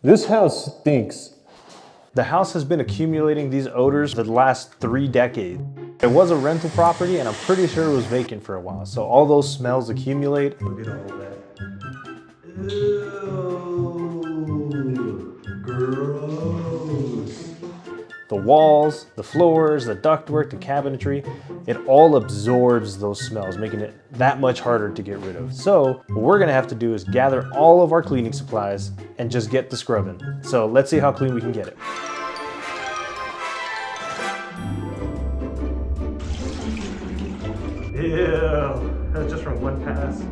This house stinks. The house has been accumulating these odors for the last 3 decades. It was a rental property and I'm pretty sure it was vacant for a while. So all those smells accumulate. Look at all that. Ew, gross. The walls, the floors, the ductwork, the cabinetry, it all absorbs those smells, making it that much harder to get rid of. So what we're gonna have to do is gather all of our cleaning supplies and just get to scrubbing. So let's see how clean we can get it. Ew, that's just from one pass.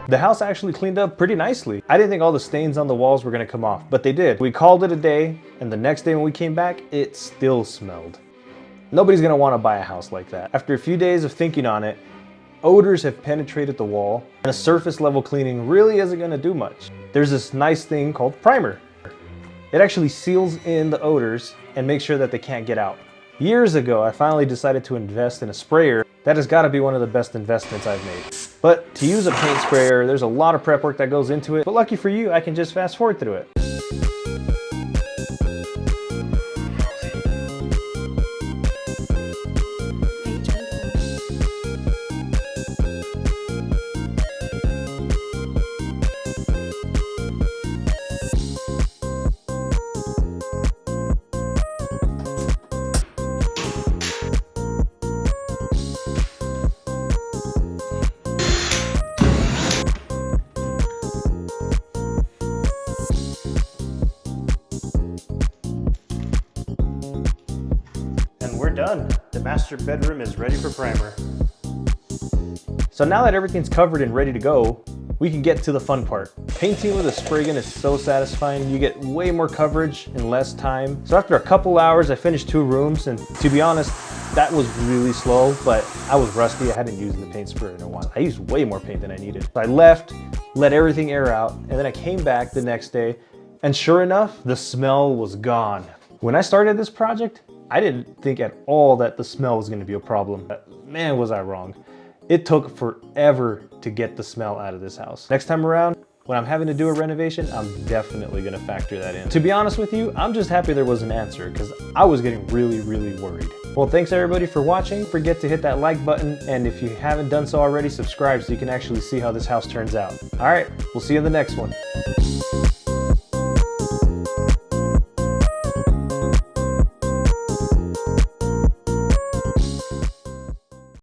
The house actually cleaned up pretty nicely. I didn't think all the stains on the walls were gonna come off, but they did. We called it a day, and the next day when we came back, it still smelled. Nobody's gonna wanna buy a house like that. After a few days of thinking on it, odors have penetrated the wall, and a surface level cleaning really isn't gonna do much. There's this nice thing called primer. It actually seals in the odors and makes sure that they can't get out. Years ago, I finally decided to invest in a sprayer. That has gotta be one of the best investments I've made. But to use a paint sprayer, there's a lot of prep work that goes into it. But lucky for you, I can just fast forward through it. We're done. The master bedroom is ready for primer. So now that everything's covered and ready to go, we can get to the fun part. Painting with a spray gun is so satisfying. You get way more coverage in less time. So after a couple hours, I finished 2 rooms, and to be honest, that was really slow, but I was rusty. I hadn't used the paint sprayer in a while. I used way more paint than I needed. So I left, let everything air out, and then I came back the next day, and sure enough, the smell was gone. When I started this project, I didn't think at all that the smell was gonna be a problem, but man, was I wrong. It took forever to get the smell out of this house. Next time around, when I'm having to do a renovation, I'm definitely gonna factor that in. To be honest with you, I'm just happy there was an answer because I was getting really, really worried. Well, thanks everybody for watching. Don't forget to hit that like button, and if you haven't done so already, subscribe so you can actually see how this house turns out. All right, we'll see you in the next one.